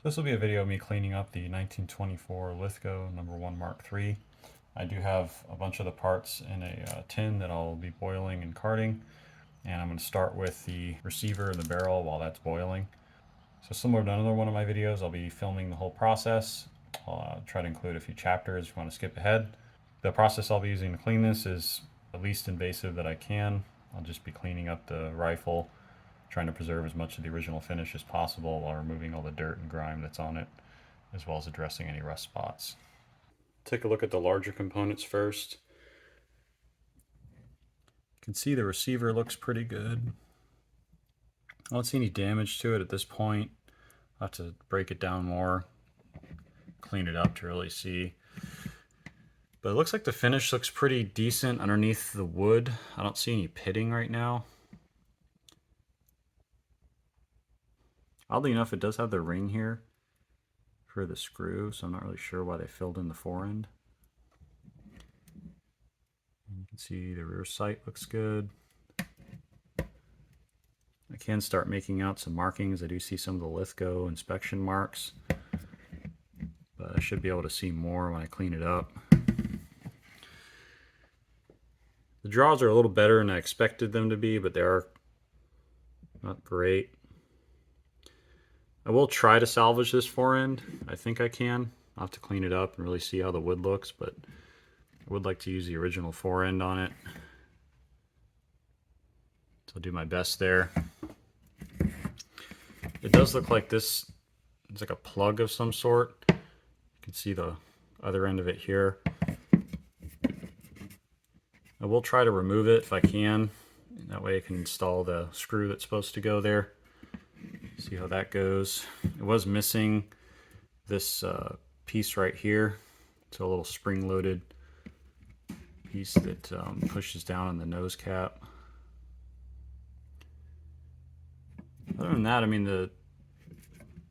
This will be a video of me cleaning up the 1924 Lithgow #1 Mark III. I do have a bunch of the parts in a tin that I'll be boiling and carting, and I'm going to start with the receiver and the barrel while that's boiling. So similar to another one of my videos, I'll be filming the whole process. I'll try to include a few chapters if you want to skip ahead. The process I'll be using to clean this is the least invasive that I can. I'll just be cleaning up the rifle, trying to preserve as much of the original finish as possible while removing all the dirt and grime that's on it, as well as addressing any rust spots. Take a look at the larger components first. You can see the receiver looks pretty good. I don't see any damage to it at this point. I'll have to break it down more, clean it up to really see. But it looks like the finish looks pretty decent underneath the wood. I don't see any pitting right now. Oddly enough, it does have the ring here for the screw, so I'm not really sure why they filled in the fore end. You can see the rear sight looks good. I can start making out some markings. I do see some of the Lithgow inspection marks, but I should be able to see more when I clean it up. The draws are a little better than I expected them to be, but they are not great. I will try to salvage this fore end. I think I can. I'll have to clean it up and really see how the wood looks, but I would like to use the original fore end on it. So I'll do my best there. It does look like this is like a plug of some sort. You can see the other end of it here. I will try to remove it if I can. That way I can install the screw that's supposed to go there. See how that goes. It was missing this piece right here. It's a little spring-loaded piece that pushes down on the nose cap. Other than that, I mean, the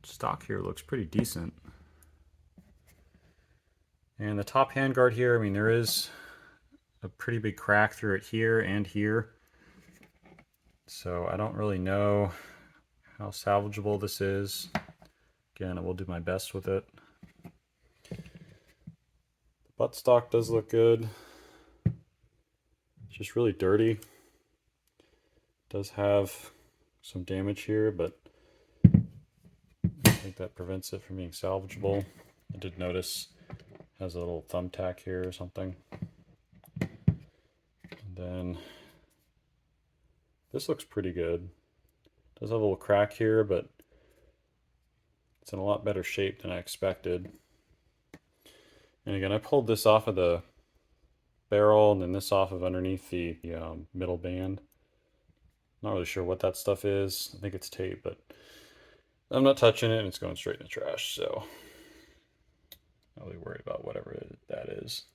stock here looks pretty decent. And the top handguard here, I mean, there is a pretty big crack through it here and here. So I don't really know how salvageable this is. Again, I will do my best with it. The buttstock does look good. It's just really dirty. It does have some damage here, but I think that prevents it from being salvageable. I did notice it has a little thumbtack here or something. And then this looks pretty good. It does have a little crack here, but it's in a lot better shape than I expected. And again, I pulled this off of the barrel and then this off of underneath the middle band. Not really sure what that stuff is. I think it's tape, but I'm not touching it and it's going straight in the trash, so I'm not really worried about whatever that is.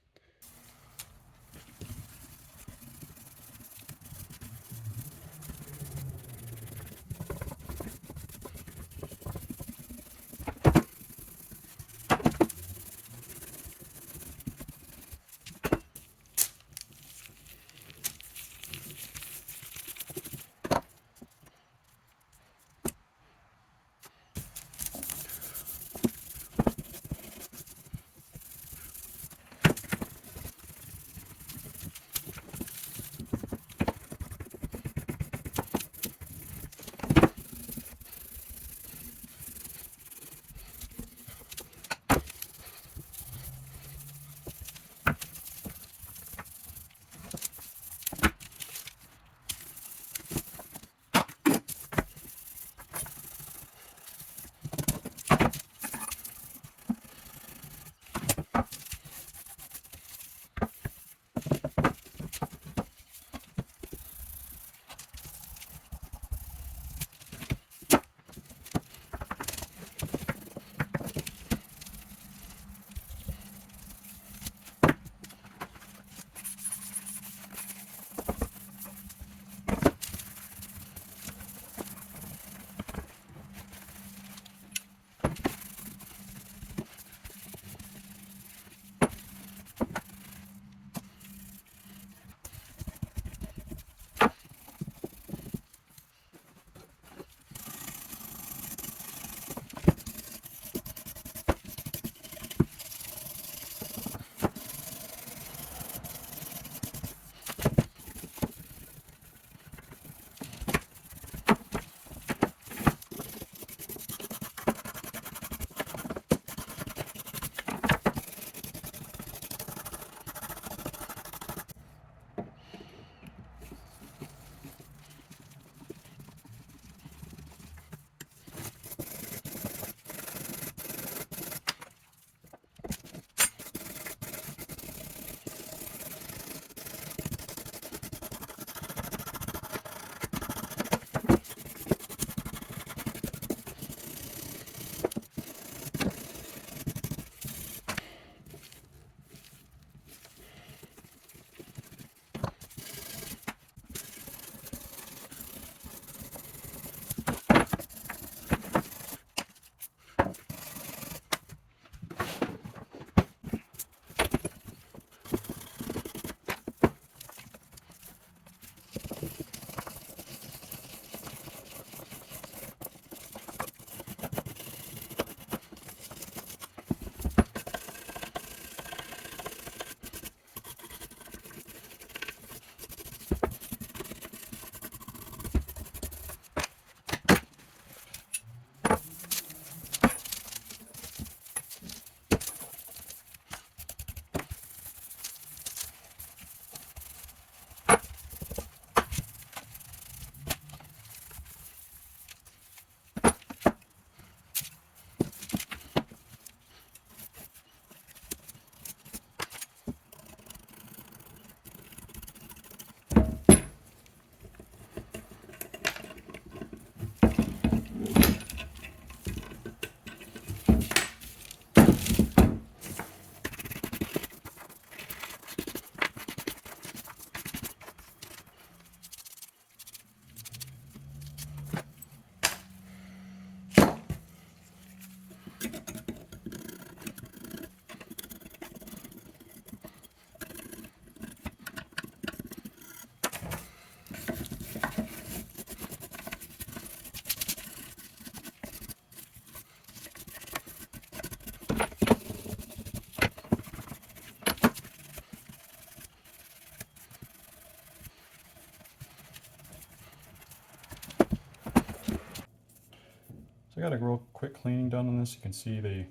I got a real quick cleaning done on this. You can see the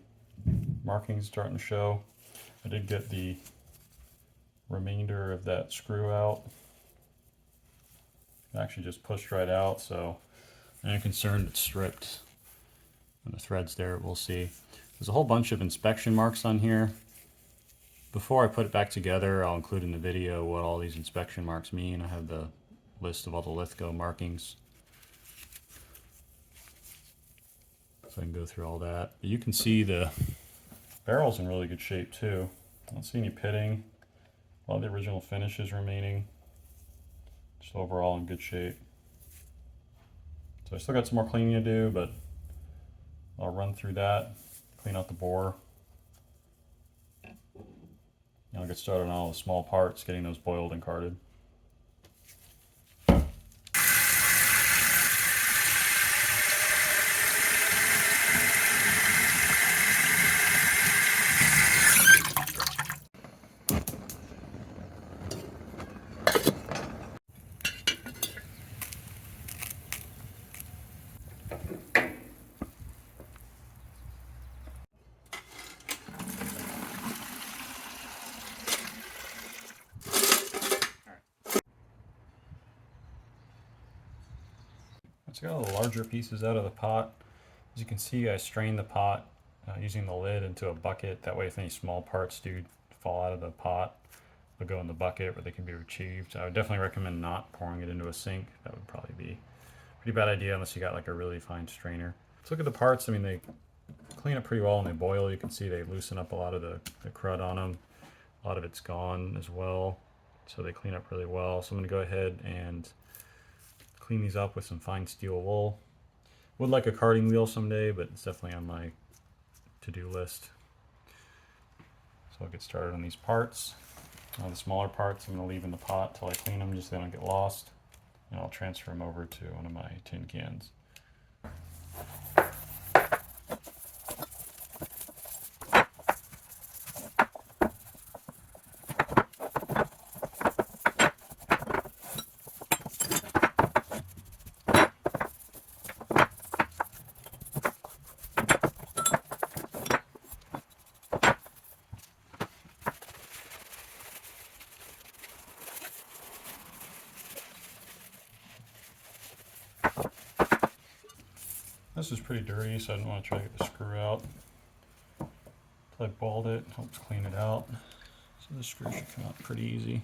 markings starting to show. I did get the remainder of that screw out. It actually just pushed right out, so I'm concerned it's stripped. And the threads there, we'll see. There's a whole bunch of inspection marks on here. Before I put it back together, I'll include in the video what all these inspection marks mean. I have the list of all the Lithgow markings, so I can go through all that. But you can see the barrel's in really good shape too. I don't see any pitting. A lot of the original finish is remaining. Just overall in good shape. So I still got some more cleaning to do, but I'll run through that, clean out the bore. And I'll get started on all the small parts, getting those boiled and carded. So I got all the larger pieces out of the pot. As you can see, I strained the pot using the lid into a bucket. That way, if any small parts do fall out of the pot, they'll go in the bucket where they can be retrieved. I would definitely recommend not pouring it into a sink. That would probably be a pretty bad idea unless you got like a really fine strainer. Let's look at the parts. I mean, they clean up pretty well when they boil. You can see they loosen up a lot of the crud on them. A lot of it's gone as well. So they clean up really well. So I'm going to go ahead and clean these up with some fine steel wool. Would like a carding wheel someday, but it's definitely on my to-do list. So I'll get started on these parts. All the smaller parts I'm going to leave in the pot till I clean them just so they don't get lost. And I'll transfer them over to one of my tin cans. This is pretty dirty, so I didn't want to try to get the screw out. I balled it, helps clean it out. So the screw should come out pretty easy.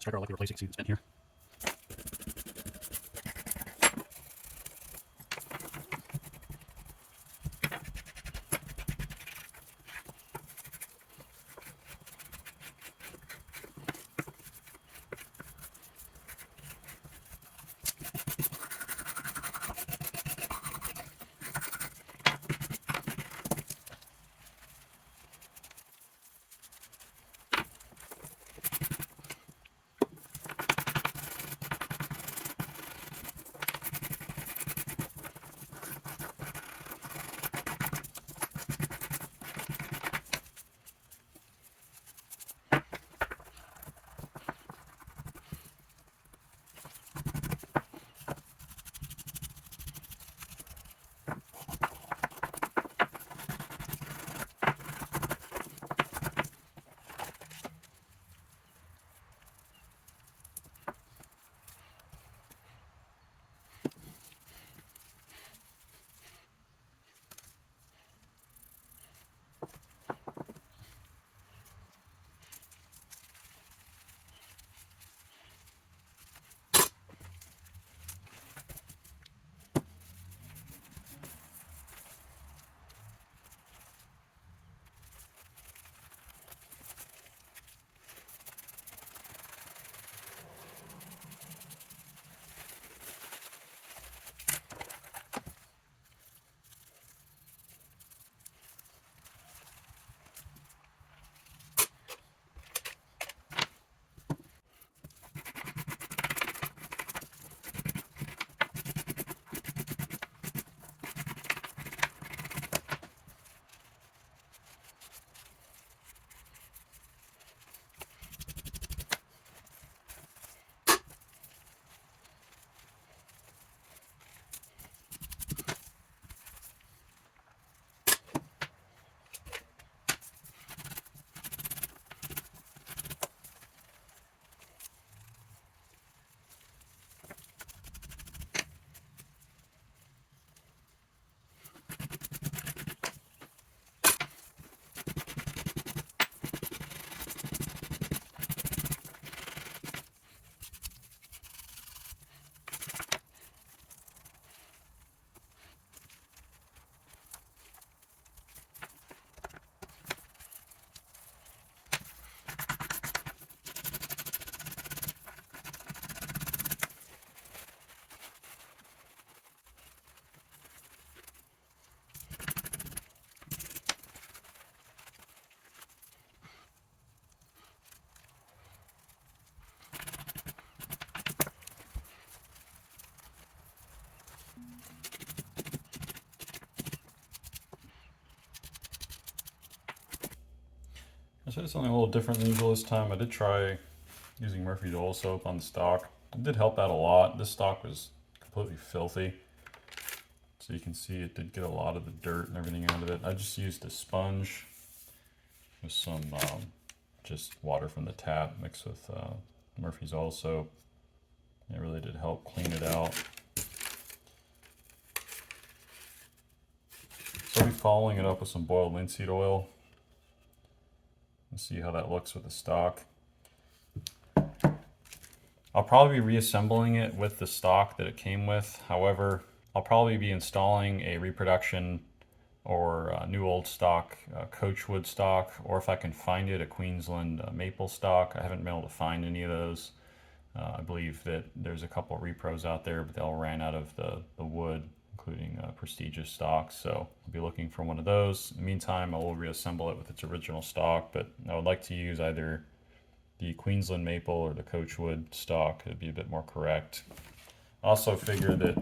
striker I'll likely replace. You can see the spin here. I did something a little different than usual this time. I did try using Murphy's oil soap on the stock. It did help out a lot. This stock was completely filthy. So you can see it did get a lot of the dirt and everything out of it. I just used a sponge with some just water from the tap mixed with Murphy's oil soap. It really did help clean it out. So I'll be following it up with some boiled linseed oil. And see how that looks with the stock. I'll probably be reassembling it with the stock that it came with. However, I'll probably be installing a reproduction or new old stock Coachwood stock, or if I can find it, a Queensland Maple stock. I haven't been able to find any of those. I believe that there's a couple of repros out there, but they all ran out of the wood, including prestigious stocks. So I'll be looking for one of those. In the meantime, I will reassemble it with its original stock, but I would like to use either the Queensland Maple or the Coachwood stock. It'd be a bit more correct. I also figure that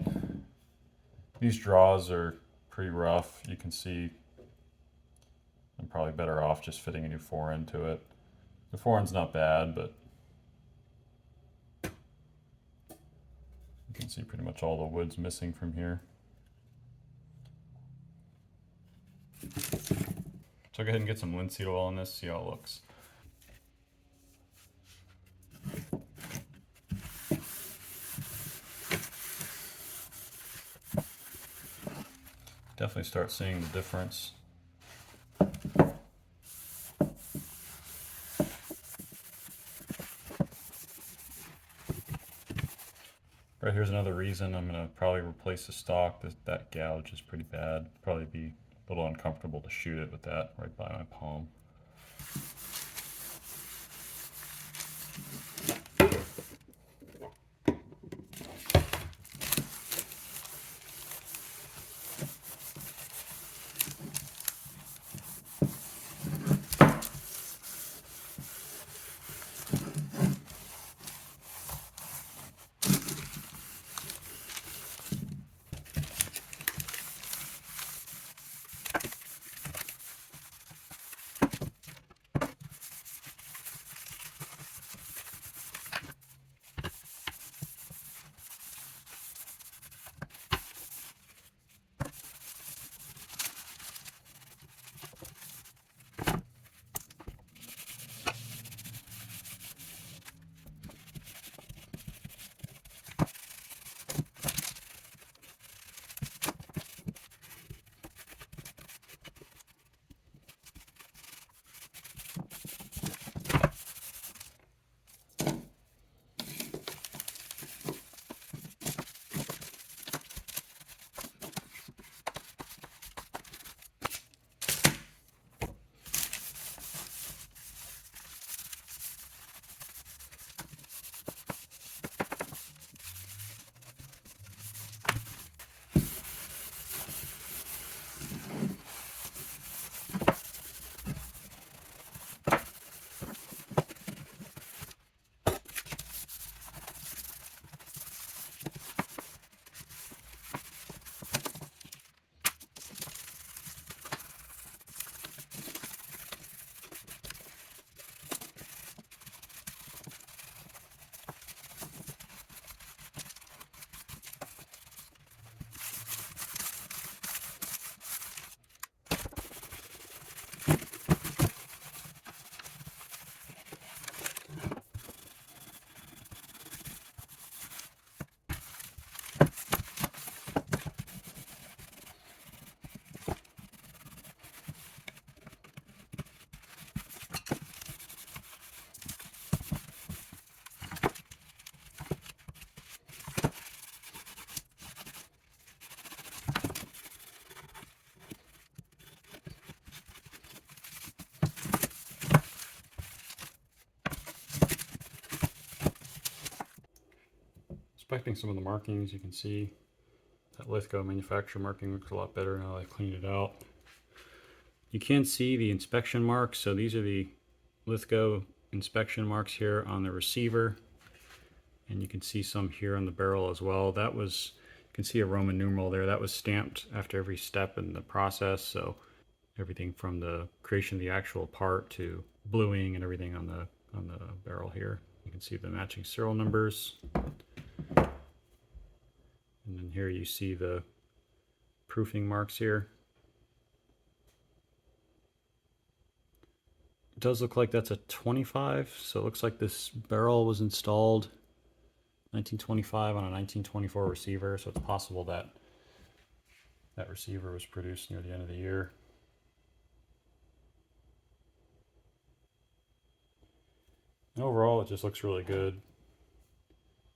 these draws are pretty rough. You can see I'm probably better off just fitting a new forend to it. The forend's not bad, but you can see pretty much all the wood's missing from here. So I'll go ahead and get some linseed oil on this, see how it looks. Definitely start seeing the difference. Right, here's another reason I'm going to probably replace the stock. That gouge is pretty bad. Probably be a little uncomfortable to shoot it with that right by my palm. Inspecting some of the markings, you can see that Lithgow manufacturer marking looks a lot better now that I've cleaned it out. You can see the inspection marks, so these are the Lithgow inspection marks here on the receiver, and you can see some here on the barrel as well. That was, you can see a Roman numeral there, that was stamped after every step in the process, so everything from the creation of the actual part to bluing and everything on the barrel here. You can see the matching serial numbers. And then here you see the proofing marks here. It does look like that's a 25, so it looks like this barrel was installed 1925 on a 1924 receiver, so it's possible that that receiver was produced near the end of the year. And overall, it just looks really good,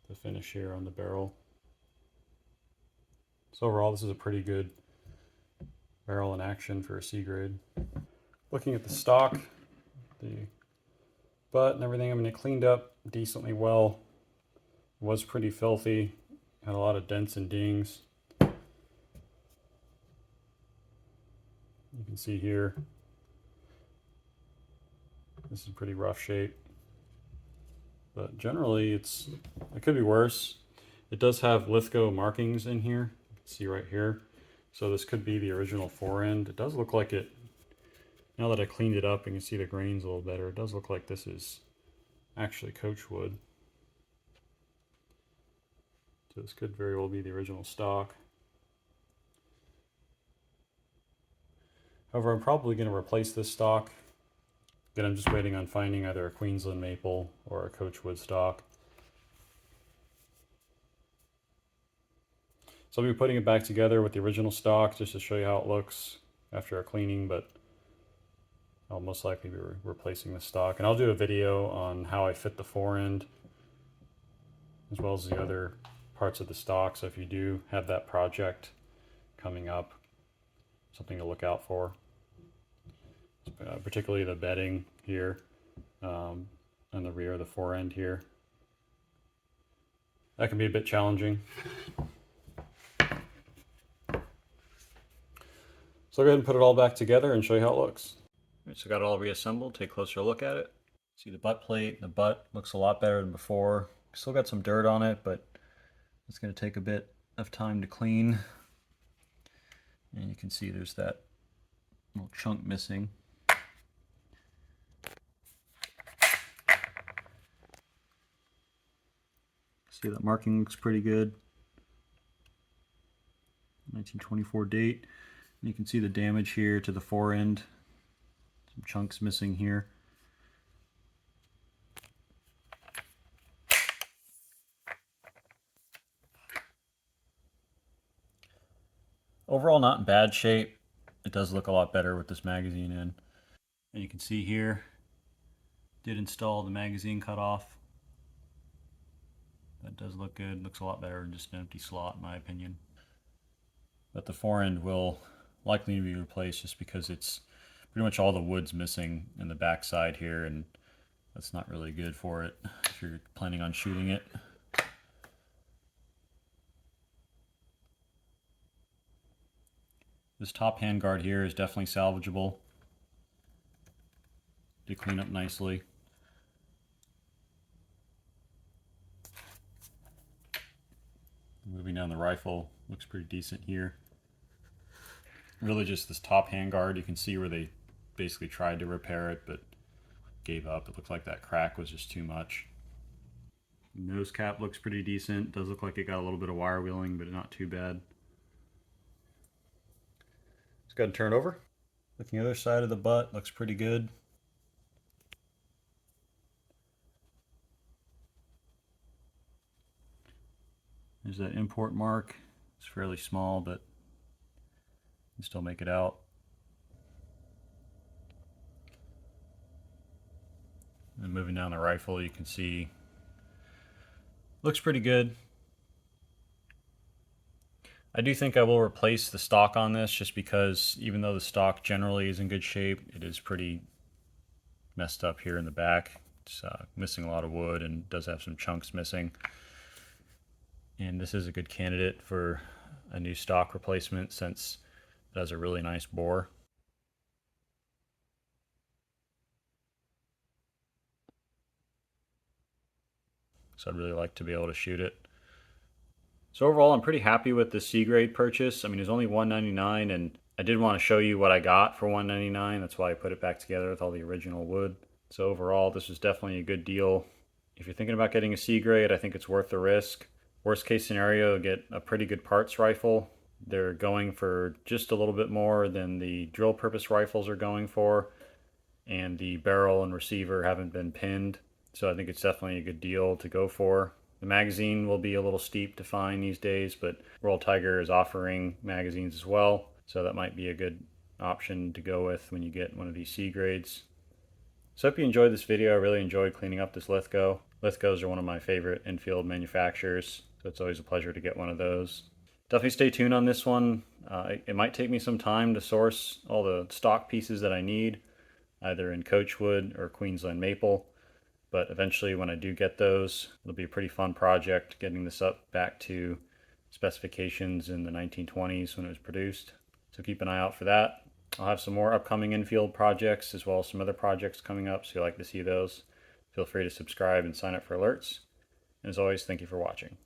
the finish here on the barrel. So overall, this is a pretty good barrel in action for a C grade. Looking at the stock, the butt and everything, I mean, it cleaned up decently well. It was pretty filthy, had a lot of dents and dings. You can see here, this is pretty rough shape. But generally, it could be worse. It does have Lithgow markings in here. You can see right here. So this could be the original forend. It does look like it, now that I cleaned it up and you can see the grains a little better, it does look like this is actually Coachwood. So this could very well be the original stock. However, I'm probably going to replace this stock. Again, I'm just waiting on finding either a Queensland Maple or a Coachwood stock. So I'll be putting it back together with the original stock just to show you how it looks after a cleaning, but I'll most likely be replacing the stock. And I'll do a video on how I fit the forend as well as the other parts of the stock. So if you do have that project coming up, something to look out for, particularly the bedding here on the rear of the fore end here. That can be a bit challenging. So I'll go ahead and put it all back together and show you how it looks. All right, so I got it all reassembled. Take a closer look at it. See the butt plate. The butt looks a lot better than before. Still got some dirt on it, but it's going to take a bit of time to clean. And you can see there's that little chunk missing. See, that marking looks pretty good. 1924 date. And you can see the damage here to the fore end. Some chunks missing here. Overall, not in bad shape. It does look a lot better with this magazine in. And you can see here, did install the magazine cutoff. That does look good. Looks a lot better than just an empty slot, in my opinion. But the fore end will likely be replaced just because it's pretty much all the wood's missing in the back side here, and that's not really good for it if you're planning on shooting it. This top handguard here is definitely salvageable. Did clean up nicely. Moving down the rifle, looks pretty decent here. Really just this top handguard, you can see where they basically tried to repair it but gave up. It looked like that crack was just too much. Nose cap looks pretty decent. Does look like it got a little bit of wire wheeling, but not too bad. Let's go ahead and turn it over. Looking at the other side of the butt, looks pretty good. There's that import mark. It's fairly small, but you can still make it out. And moving down the rifle, you can see looks pretty good. I do think I will replace the stock on this just because even though the stock generally is in good shape, it is pretty messed up here in the back. It's missing a lot of wood and does have some chunks missing. And this is a good candidate for a new stock replacement since it has a really nice bore. So I'd really like to be able to shoot it. So overall, I'm pretty happy with the C grade purchase. I mean, it was only $199, and I did want to show you what I got for $199. That's why I put it back together with all the original wood. So overall, this was definitely a good deal. If you're thinking about getting a C grade, I think it's worth the risk. Worst case scenario, get a pretty good parts rifle. They're going for just a little bit more than the drill purpose rifles are going for, and the barrel and receiver haven't been pinned. So I think it's definitely a good deal to go for. The magazine will be a little steep to find these days, but Royal Tiger is offering magazines as well. So that might be a good option to go with when you get one of these C grades. So I hope you enjoyed this video. I really enjoyed cleaning up this Lithgow. Lithgows are one of my favorite Enfield manufacturers, so it's always a pleasure to get one of those. Definitely stay tuned on this one. It might take me some time to source all the stock pieces that I need, either in Coachwood or Queensland Maple. But eventually when I do get those, it'll be a pretty fun project getting this up back to specifications in the 1920s when it was produced. So keep an eye out for that. I'll have some more upcoming Enfield projects as well as some other projects coming up, so if you'd like to see those, feel free to subscribe and sign up for alerts. And as always, thank you for watching.